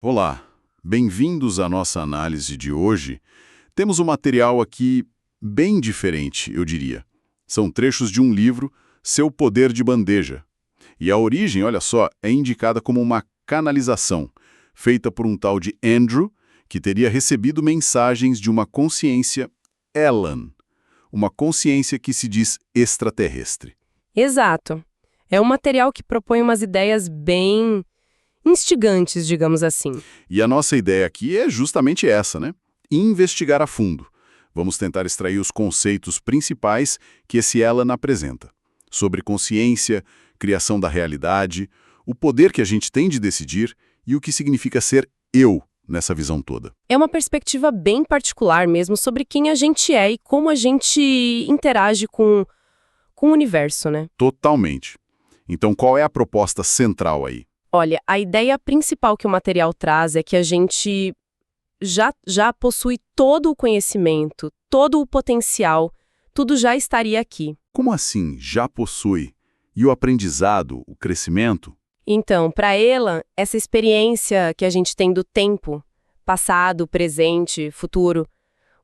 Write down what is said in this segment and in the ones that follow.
Olá, bem-vindos à nossa análise de hoje. Temos um material aqui bem diferente, eu diria. São trechos de um livro, Seu Poder de Bandeja. E a origem, olha só, é indicada como uma canalização, feita por um tal de Andrew, que teria recebido mensagens de uma consciência Elan, uma consciência que se diz extraterrestre. Exato. É um material que propõe umas ideias bem instigantes, digamos assim. E a nossa ideia aqui é justamente essa, né? Investigar a fundo. Vamos tentar extrair os conceitos principais que esse Elan apresenta. Sobre consciência, criação da realidade, o poder que a gente tem de decidir e o que significa ser eu nessa visão toda. É uma perspectiva bem particular mesmo sobre quem a gente é e como a gente interage com o universo, né? Totalmente. Então, qual é a proposta central aí? Olha, a ideia principal que o material traz é que a gente já possui todo o conhecimento, todo o potencial, tudo já estaria aqui. Como assim já possui? E o aprendizado, o crescimento? Então, para Elan, essa experiência que a gente tem do tempo, passado, presente, futuro,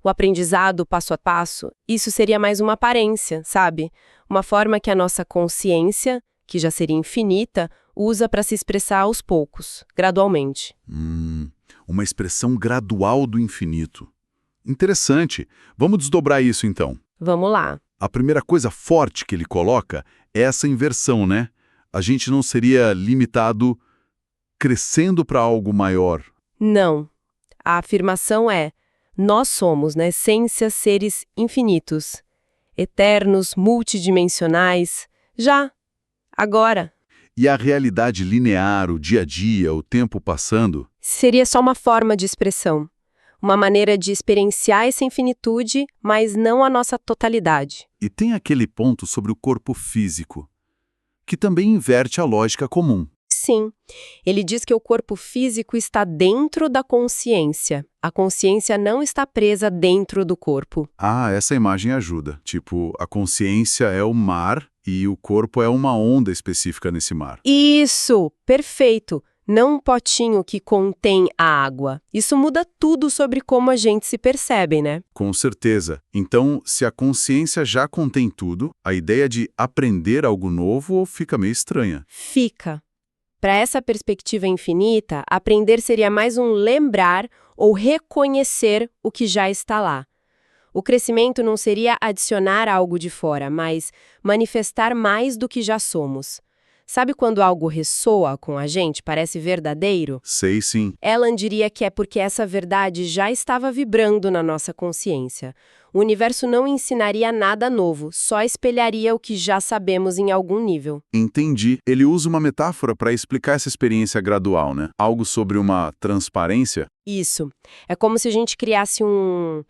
o aprendizado passo a passo, isso seria mais uma aparência, sabe? Uma forma que a nossa consciência, que já seria infinita, usa para se expressar aos poucos, gradualmente. Uma expressão gradual do infinito. Interessante. Vamos desdobrar isso então. Vamos lá. A primeira coisa forte que ele coloca é essa inversão, né? A gente não seria limitado crescendo para algo maior. Não. A afirmação é: nós somos, na essência, seres infinitos, eternos, multidimensionais, já, agora. E a realidade linear, o dia a dia, o tempo passando, Seria só uma forma de expressão, uma maneira de experienciar essa infinitude, mas não a nossa totalidade. e tem aquele ponto sobre o corpo físico, que também inverte a lógica comum. Sim, ele diz que o corpo físico está dentro da consciência. A consciência não está presa dentro do corpo. Ah, essa imagem ajuda. Tipo, a consciência é o mar e o corpo é uma onda específica nesse mar. Isso, perfeito. Não um potinho que contém a água. Isso muda tudo sobre como a gente se percebe, né? Com certeza. Então, se a consciência já contém tudo, a ideia de aprender algo novo fica meio estranha. Fica. Para essa perspectiva infinita, aprender seria mais um lembrar ou reconhecer o que já está lá. O crescimento não seria adicionar algo de fora, mas manifestar mais do que já somos. Sabe quando algo ressoa com a gente, parece verdadeiro? Sei sim. Ellen diria que é porque essa verdade já estava vibrando na nossa consciência. O universo não ensinaria nada novo, só espelharia o que já sabemos em algum nível. Entendi. Ele usa uma metáfora para explicar essa experiência gradual, né? Algo sobre uma transparência. Isso. É como se a gente criasse um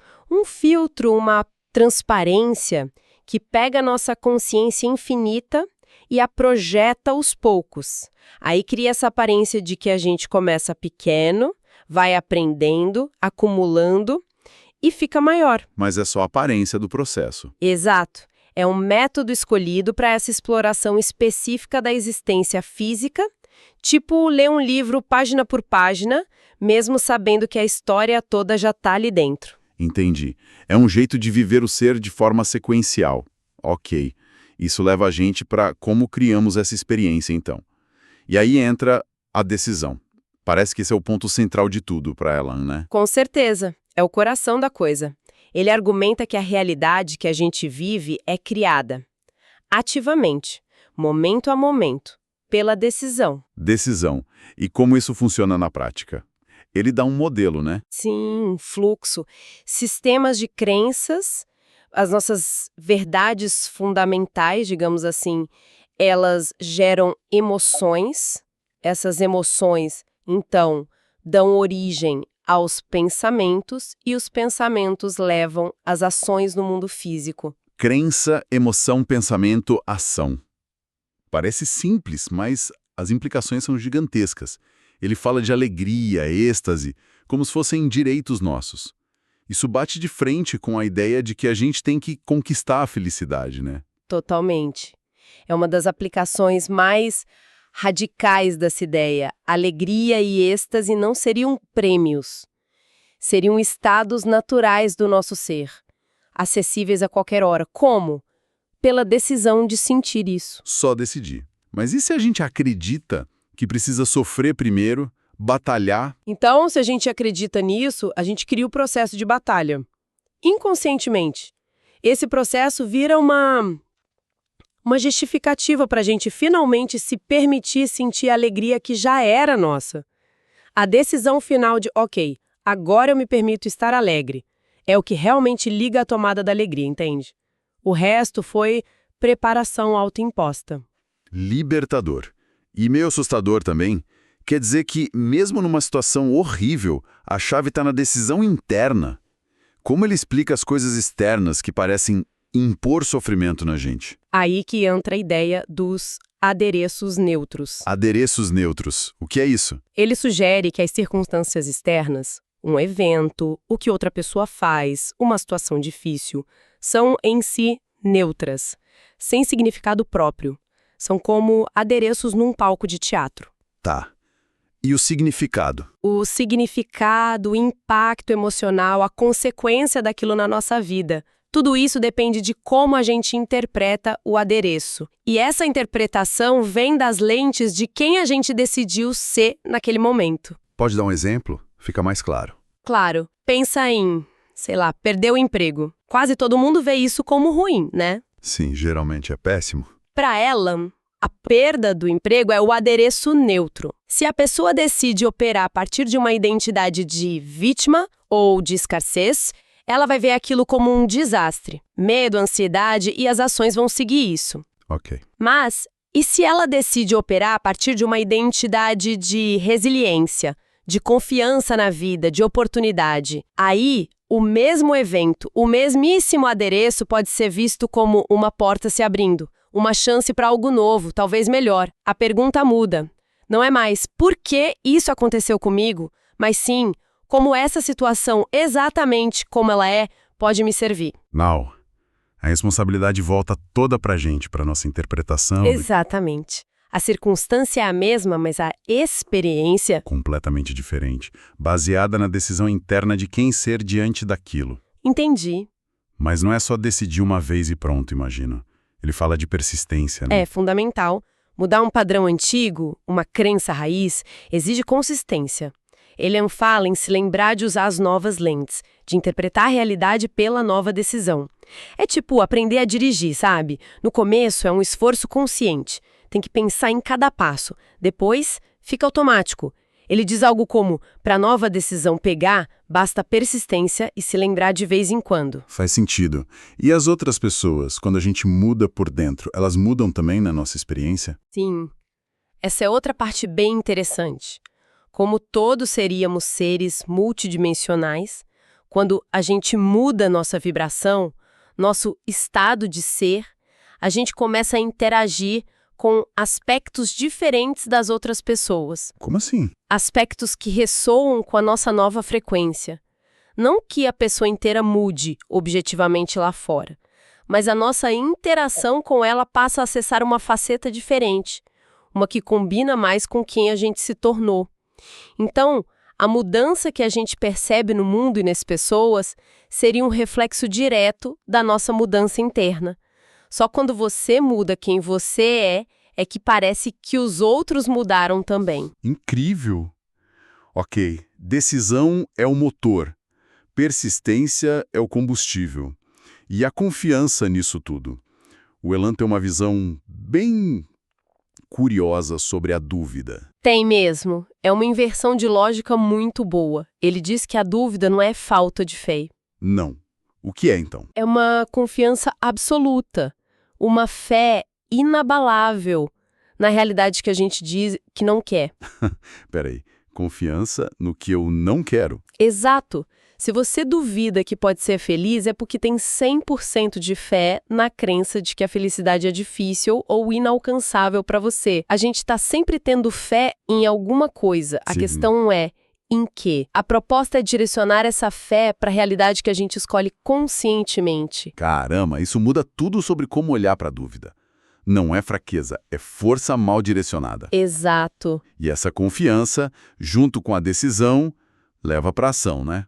filtro, uma transparência que pega a nossa consciência infinita e a projeta aos poucos. Aí cria essa aparência de que a gente começa pequeno, vai aprendendo, acumulando e fica maior. Mas é só a aparência do processo. Exato. É um método escolhido para essa exploração específica da existência física, tipo ler um livro página por página, mesmo sabendo que a história toda já está ali dentro. Entendi. É um jeito de viver o ser de forma sequencial. Ok. Isso leva a gente para como criamos essa experiência, então. E aí entra a decisão. Parece que esse é o ponto central de tudo para Elan, né? Com certeza. É o coração da coisa. Ele argumenta que a realidade que a gente vive é criada ativamente, momento a momento, pela decisão. Decisão. E como isso funciona na prática? Ele dá um modelo, né? Sim, um fluxo. Sistemas de crenças, as nossas verdades fundamentais, digamos assim, elas geram emoções. Essas emoções, então, dão origem aos pensamentos e os pensamentos levam às ações no mundo físico. Crença, emoção, pensamento, ação. Parece simples, mas as implicações são gigantescas. Ele fala de alegria, êxtase, como se fossem direitos nossos. Isso bate de frente com a ideia de que a gente tem que conquistar a felicidade, né? Totalmente. É uma das aplicações mais radicais dessa ideia. Alegria e êxtase não seriam prêmios. Seriam estados naturais do nosso ser, acessíveis a qualquer hora. Como? Pela decisão de sentir isso. Só decidir. Mas e se a gente acredita que precisa sofrer primeiro, batalhar? Então, se a gente acredita nisso, a gente cria o processo de batalha. Inconscientemente. Esse processo vira uma justificativa para a gente finalmente se permitir sentir a alegria que já era nossa. A decisão final de, ok, agora eu me permito estar alegre, é o que realmente liga a tomada da alegria, entende? O resto foi preparação autoimposta. Libertador. E meio assustador também. Quer dizer que, mesmo numa situação horrível, a chave está na decisão interna. Como ele explica as coisas externas que parecem impor sofrimento na gente? Aí que entra a ideia dos adereços neutros. Adereços neutros. O que é isso? Ele sugere que as circunstâncias externas, um evento, o que outra pessoa faz, uma situação difícil, são em si neutras, sem significado próprio. São como adereços num palco de teatro. Tá. E o significado? O significado, o impacto emocional, a consequência daquilo na nossa vida. Tudo isso depende de como a gente interpreta o adereço. E essa interpretação vem das lentes de quem a gente decidiu ser naquele momento. Pode dar um exemplo? Fica mais claro. Claro, pensa em, sei lá, perder o emprego. Quase todo mundo vê isso como ruim, né? Sim, geralmente é péssimo. Para ela, a perda do emprego é o adereço neutro. Se a pessoa decide operar a partir de uma identidade de vítima ou de escassez, ela vai ver aquilo como um desastre. Medo, ansiedade e as ações vão seguir isso. Ok. Mas, e se ela decide operar a partir de uma identidade de resiliência, de confiança na vida, de oportunidade? Aí, o mesmo evento, o mesmíssimo adereço pode ser visto como uma porta se abrindo, uma chance para algo novo, talvez melhor. A pergunta muda. Não é mais por que isso aconteceu comigo, mas sim como essa situação, exatamente como ela é, pode me servir. Não. A responsabilidade volta toda pra gente, pra nossa interpretação. Exatamente. A circunstância é a mesma, mas a experiência... completamente diferente, baseada na decisão interna de quem ser diante daquilo. Entendi. Mas não é só decidir uma vez e pronto, imagino. Ele fala de persistência, né? É fundamental. Mudar um padrão antigo, uma crença raiz, exige consistência. Ele fala em se lembrar de usar as novas lentes, de interpretar a realidade pela nova decisão. É tipo aprender a dirigir, sabe? No começo é um esforço consciente. Tem que pensar em cada passo. Depois, fica automático. Ele diz algo como, para a nova decisão pegar, basta persistência e se lembrar de vez em quando. Faz sentido. E as outras pessoas, quando a gente muda por dentro, elas mudam também na nossa experiência? Sim. Essa é outra parte bem interessante. Como todos seríamos seres multidimensionais, quando a gente muda nossa vibração, nosso estado de ser, a gente começa a interagir com aspectos diferentes das outras pessoas. Como assim? Aspectos que ressoam com a nossa nova frequência. Não que a pessoa inteira mude objetivamente lá fora, mas a nossa interação com ela passa a acessar uma faceta diferente, uma que combina mais com quem a gente se tornou. Então, a mudança que a gente percebe no mundo e nas pessoas seria um reflexo direto da nossa mudança interna. Só quando você muda quem você é que parece que os outros mudaram também. Incrível! Ok, decisão é o motor, persistência é o combustível. E a confiança nisso tudo. O Elan tem uma visão bem curiosa sobre a dúvida. Tem mesmo. É uma inversão de lógica muito boa. Ele diz que a dúvida não é falta de fé. Não. O que é, então? É uma confiança absoluta. Uma fé inabalável na realidade que a gente diz que não quer. Peraí. Confiança no que eu não quero? Exato. Se você duvida que pode ser feliz, é porque tem 100% de fé na crença de que a felicidade é difícil ou inalcançável para você. A gente está sempre tendo fé em alguma coisa. A Sim. questão é em quê? A proposta é direcionar essa fé para a realidade que a gente escolhe conscientemente. Caramba, isso muda tudo sobre como olhar para a dúvida. não é fraqueza, é força mal direcionada. Exato. E essa confiança, junto com a decisão, leva para a ação, né?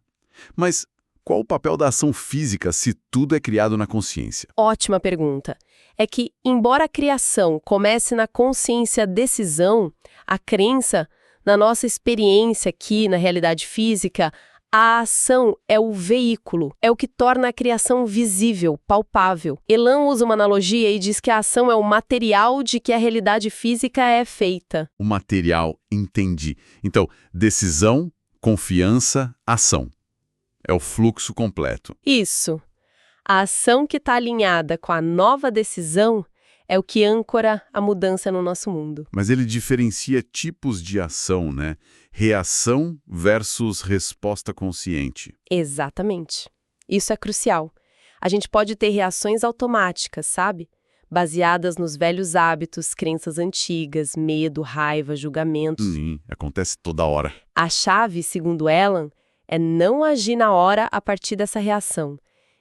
Mas qual o papel da ação física se tudo é criado na consciência? Ótima pergunta. É que, embora a criação comece na consciência-decisão, a crença, na nossa experiência aqui, na realidade física, a ação é o veículo, é o que torna a criação visível, palpável. Elan usa uma analogia e diz que a ação é o material de que a realidade física é feita. O material, entendi. Então, decisão, confiança, ação. É o fluxo completo. Isso. A ação que está alinhada com a nova decisão é o que âncora a mudança no nosso mundo. Mas ele diferencia tipos de ação, né? Reação versus resposta consciente. Exatamente. Isso é crucial. A gente pode ter reações automáticas, sabe? Baseadas nos velhos hábitos, crenças antigas, medo, raiva, julgamento. Acontece toda hora. A chave, segundo Elan, é não agir na hora a partir dessa reação.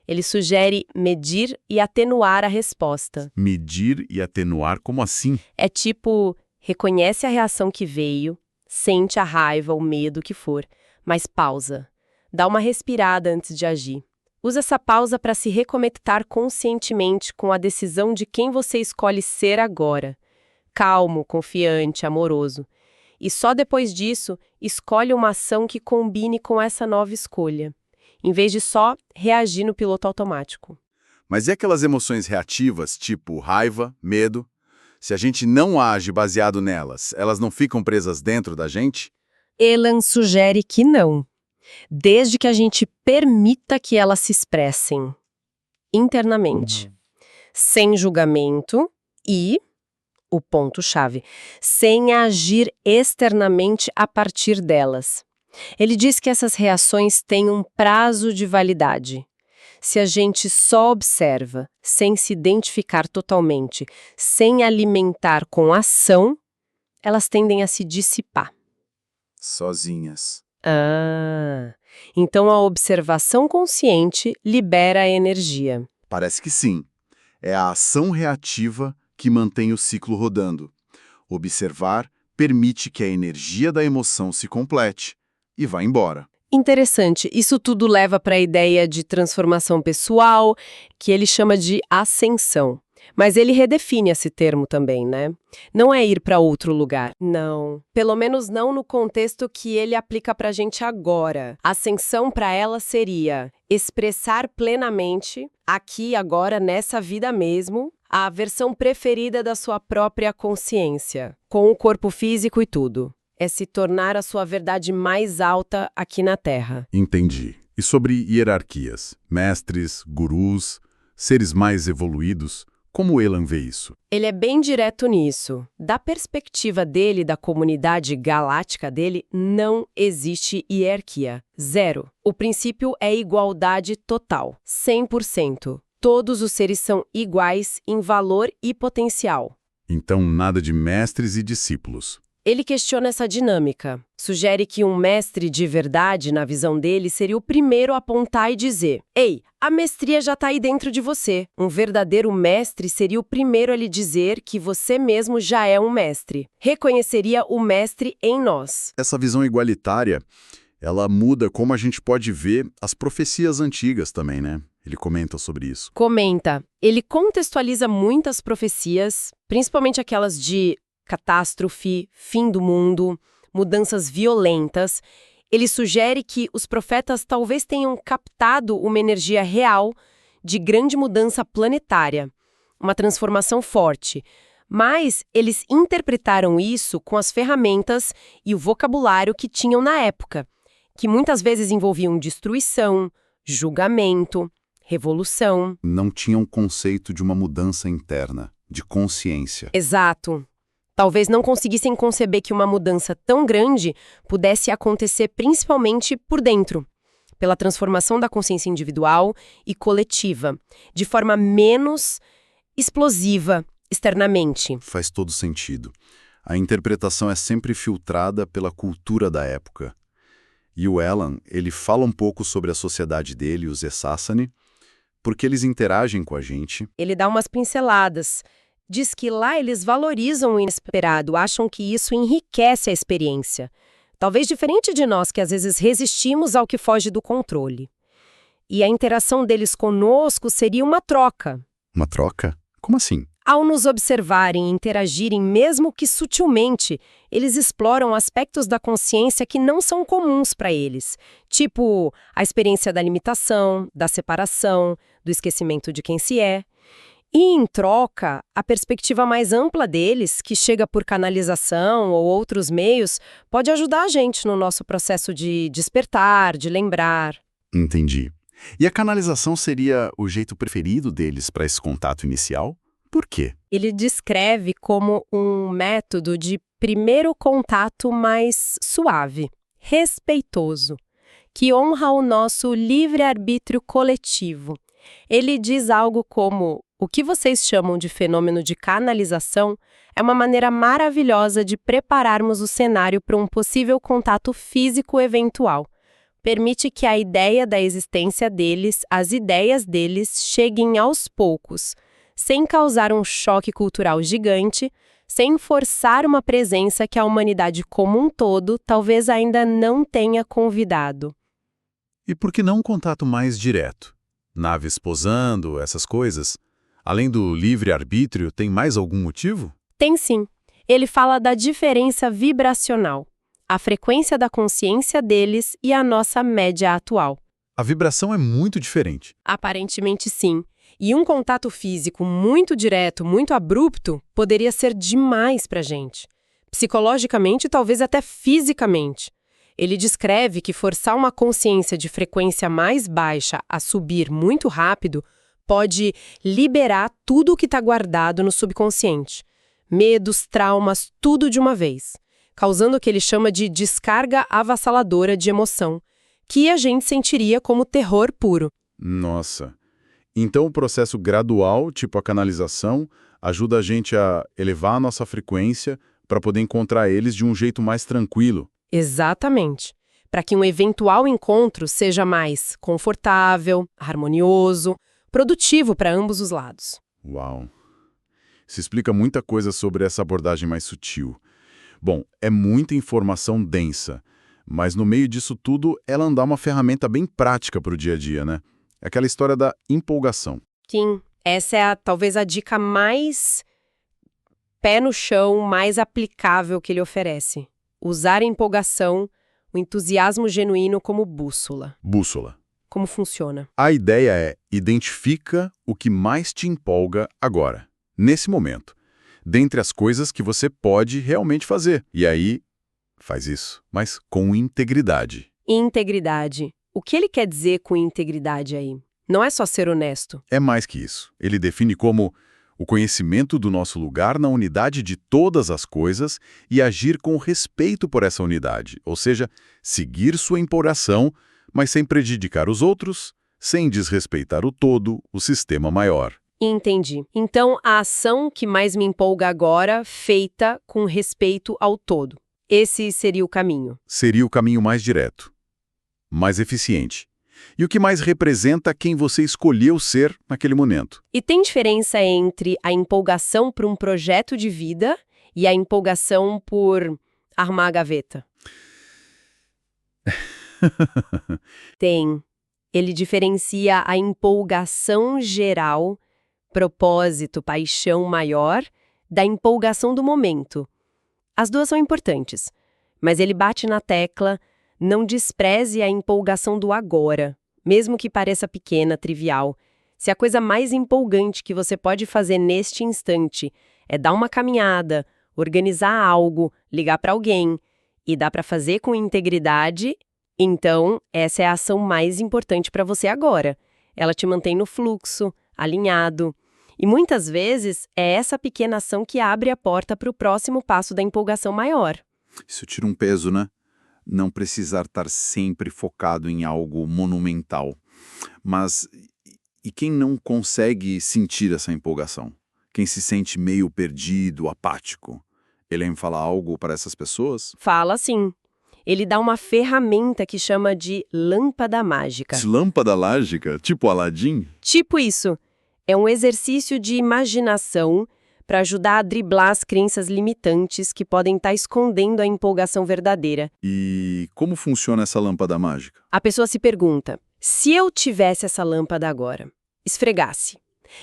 Ele sugere medir e atenuar a resposta. Medir e atenuar, como assim? É tipo, reconhece a reação que veio, sente a raiva, o medo que for, mas pausa. Dá uma respirada antes de agir. Usa essa pausa para se reconectar conscientemente com a decisão de quem você escolhe ser agora. Calmo, confiante, amoroso. E só depois disso, escolhe uma ação que combine com essa nova escolha, em vez de só reagir no piloto automático. Mas e aquelas emoções reativas, tipo raiva, medo? Se a gente não age baseado nelas, elas não ficam presas dentro da gente? Elan sugere que não, desde que a gente permita que elas se expressem internamente, sem julgamento e, o ponto-chave, sem agir externamente a partir delas. Ele diz que essas reações têm um prazo de validade. Se a gente só observa, sem se identificar totalmente, sem alimentar com ação, elas tendem a se dissipar. Sozinhas. Então a observação consciente libera a energia. Parece que sim. É a ação reativa que mantém o ciclo rodando. Observar permite que a energia da emoção se complete e vá embora. Interessante, isso tudo leva para a ideia de transformação pessoal, que ele chama de ascensão. Mas ele redefine esse termo também, né? Não é ir para outro lugar. Não. Pelo menos não no contexto que ele aplica para a gente agora. Ascensão para ela seria expressar plenamente, aqui, agora, nessa vida mesmo, a versão preferida da sua própria consciência, com o corpo físico e tudo. É se tornar a sua verdade mais alta aqui na Terra. Entendi. E sobre hierarquias? Mestres, gurus, seres mais evoluídos? Como Elan vê isso? Ele é bem direto nisso. Da perspectiva dele, da comunidade galáctica dele, não existe hierarquia. Zero. O princípio é igualdade total. 100%. Todos os seres são iguais em valor e potencial. Então, nada de mestres e discípulos. Ele questiona essa dinâmica. Sugere que um mestre de verdade, na visão dele, seria o primeiro a apontar e dizer: "Ei, a mestria já está aí dentro de você." Um verdadeiro mestre seria o primeiro a lhe dizer que você mesmo já é um mestre. Reconheceria o mestre em nós. Essa visão igualitária, ela muda como a gente pode ver as profecias antigas também, né? Ele comenta sobre isso. Comenta. Ele contextualiza muitas profecias, principalmente aquelas de catástrofe, fim do mundo, mudanças violentas. Ele sugere que os profetas talvez tenham captado uma energia real de grande mudança planetária, uma transformação forte. Mas eles interpretaram isso com as ferramentas e o vocabulário que tinham na época, que muitas vezes envolviam destruição, julgamento, revolução. Não tinha um conceito de uma mudança interna, de consciência. Exato. Talvez não conseguissem conceber que uma mudança tão grande pudesse acontecer principalmente por dentro, pela transformação da consciência individual e coletiva, de forma menos explosiva externamente. Faz todo sentido. A interpretação é sempre filtrada pela cultura da época. E o Elan, ele fala um pouco sobre a sociedade dele, os Essassani, porque eles interagem com a gente. Ele dá umas pinceladas. Diz que lá eles valorizam o inesperado, acham que isso enriquece a experiência. Talvez diferente de nós, que às vezes resistimos ao que foge do controle. E a interação deles conosco seria uma troca. Uma troca? Como assim? Ao nos observarem e interagirem, mesmo que sutilmente, eles exploram aspectos da consciência que não são comuns para eles, tipo a experiência da limitação, da separação, do esquecimento de quem se é. E, em troca, a perspectiva mais ampla deles, que chega por canalização ou outros meios, pode ajudar a gente no nosso processo de despertar, de lembrar. Entendi. E a canalização seria o jeito preferido deles para esse contato inicial? Por quê? Ele descreve como um método de primeiro contato mais suave, respeitoso, que honra o nosso livre-arbítrio coletivo. Ele diz algo como: o que vocês chamam de fenômeno de canalização é uma maneira maravilhosa de prepararmos o cenário para um possível contato físico eventual. Permite que a ideia da existência deles, as ideias deles, cheguem aos poucos, sem causar um choque cultural gigante, sem forçar uma presença que a humanidade como um todo talvez ainda não tenha convidado. E por que não um contato mais direto? Naves posando, essas coisas? Além do livre-arbítrio, tem mais algum motivo? Tem sim. Ele fala da diferença vibracional, a frequência da consciência deles e a nossa média atual. A vibração é muito diferente. Aparentemente sim. E um contato físico muito direto, muito abrupto, poderia ser demais pra gente. Psicologicamente, talvez até fisicamente. Ele descreve que forçar uma consciência de frequência mais baixa a subir muito rápido pode liberar tudo o que está guardado no subconsciente. Medos, traumas, tudo de uma vez. Causando o que ele chama de descarga avassaladora de emoção, que a gente sentiria como terror puro. Nossa. Então o processo gradual, tipo a canalização, ajuda a gente a elevar a nossa frequência para poder encontrar eles de um jeito mais tranquilo. Exatamente. Para que um eventual encontro seja mais confortável, harmonioso, produtivo para ambos os lados. Uau! Isso explica muita coisa sobre essa abordagem mais sutil. Bom, é muita informação densa, mas no meio disso tudo, ela dá uma ferramenta bem prática para o dia a dia, né? Aquela história da empolgação. Sim, essa é talvez a dica mais pé no chão, mais aplicável que ele oferece. Usar a empolgação, o entusiasmo genuíno como bússola. Bússola. Como funciona? A ideia é: identifica o que mais te empolga agora, nesse momento, dentre as coisas que você pode realmente fazer. E aí, faz isso, mas com integridade. Integridade. O que ele quer dizer com integridade aí? Não é só ser honesto. É mais que isso. Ele define como o conhecimento do nosso lugar na unidade de todas as coisas e agir com respeito por essa unidade, ou seja, seguir sua empolgação, mas sem prejudicar os outros, sem desrespeitar o todo, o sistema maior. Entendi. Então, a ação que mais me empolga agora, feita com respeito ao todo. Esse seria o caminho. Seria o caminho mais direto, mais eficiente. E o que mais representa quem você escolheu ser naquele momento. E tem diferença entre a empolgação por um projeto de vida e a empolgação por arrumar a gaveta? Tem. Ele diferencia a empolgação geral, propósito, paixão maior, da empolgação do momento. As duas são importantes, mas ele bate na tecla: não despreze a empolgação do agora, mesmo que pareça pequena, trivial. Se a coisa mais empolgante que você pode fazer neste instante é dar uma caminhada, organizar algo, ligar para alguém, e dá para fazer com integridade, então essa é a ação mais importante para você agora. Ela te mantém no fluxo, alinhado. E muitas vezes é essa pequena ação que abre a porta para o próximo passo da empolgação maior. Isso tira um peso, né? Não precisar estar sempre focado em algo monumental. Mas e quem não consegue sentir essa empolgação? Quem se sente meio perdido, apático? Ele me fala algo para essas pessoas? Fala sim. Ele dá uma ferramenta que chama de lâmpada mágica. Lâmpada mágica? Tipo Aladim? Tipo isso. É um exercício de imaginação para ajudar a driblar as crenças limitantes que podem estar escondendo a empolgação verdadeira. E como funciona essa lâmpada mágica? A pessoa se pergunta: se eu tivesse essa lâmpada agora, esfregasse,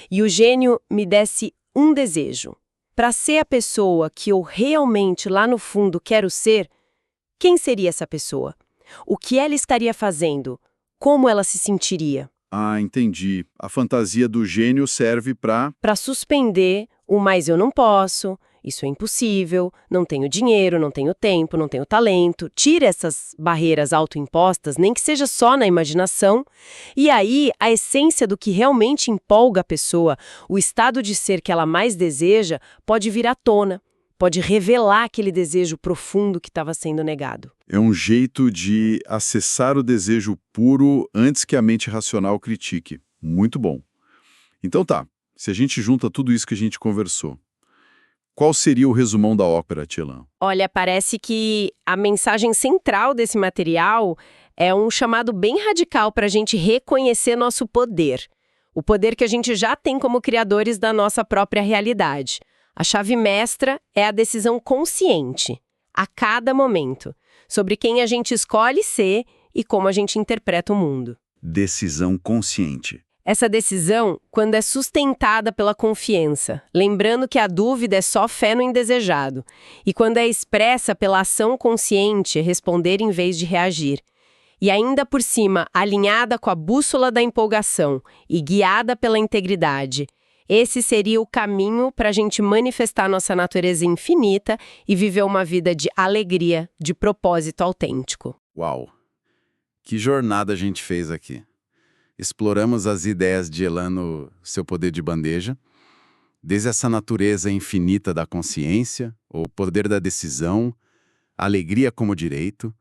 e o gênio me desse um desejo, para ser a pessoa que eu realmente lá no fundo quero ser, quem seria essa pessoa? O que ela estaria fazendo? Como ela se sentiria? Ah, entendi. A fantasia do gênio serve para... Para suspender o "mas eu não posso", "isso é impossível", "não tenho dinheiro", "não tenho tempo", "não tenho talento". Tira essas barreiras autoimpostas, nem que seja só na imaginação, e aí a essência do que realmente empolga a pessoa, o estado de ser que ela mais deseja, pode vir à tona, pode revelar aquele desejo profundo que estava sendo negado. É um jeito de acessar o desejo puro antes que a mente racional critique. Muito bom. Então tá, se a gente junta tudo isso que a gente conversou, qual seria o resumão da ópera, Tchelan? Olha, parece que a mensagem central desse material é um chamado bem radical para a gente reconhecer nosso poder. O poder que a gente já tem como criadores da nossa própria realidade. A chave mestra é a decisão consciente, a cada momento, sobre quem a gente escolhe ser e como a gente interpreta o mundo. Decisão consciente. Essa decisão, quando é sustentada pela confiança, lembrando que a dúvida é só fé no indesejado, e quando é expressa pela ação consciente, responder em vez de reagir, e ainda por cima alinhada com a bússola da empolgação e guiada pela integridade, esse seria o caminho para a gente manifestar nossa natureza infinita e viver uma vida de alegria, de propósito autêntico. Uau! Que jornada a gente fez aqui. Exploramos as ideias de Elan no Seu Poder de Bandeja, desde essa natureza infinita da consciência, o poder da decisão, a alegria como direito,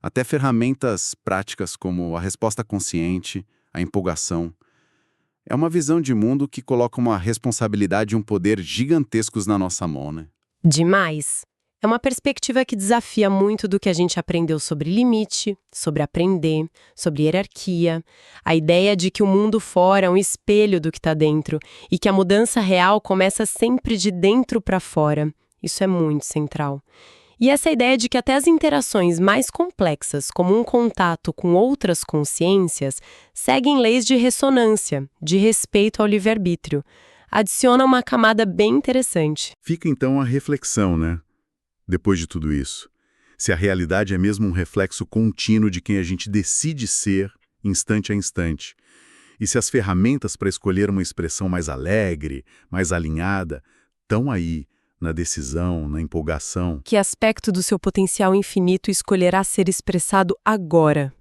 até ferramentas práticas como a resposta consciente, a empolgação. É uma visão de mundo que coloca uma responsabilidade e um poder gigantescos na nossa mão, né? Demais! É uma perspectiva que desafia muito do que a gente aprendeu sobre limite, sobre aprender, sobre hierarquia, a ideia de que o mundo fora é um espelho do que está dentro e que a mudança real começa sempre de dentro para fora. Isso é muito central. E essa ideia de que até as interações mais complexas, como um contato com outras consciências, seguem leis de ressonância, de respeito ao livre-arbítrio, adiciona uma camada bem interessante. Fica então a reflexão, né? Depois de tudo isso, se a realidade é mesmo um reflexo contínuo de quem a gente decide ser, instante a instante, e se as ferramentas para escolher uma expressão mais alegre, mais alinhada, estão aí, na decisão, na empolgação. Que aspecto do seu potencial infinito escolherá ser expressado agora?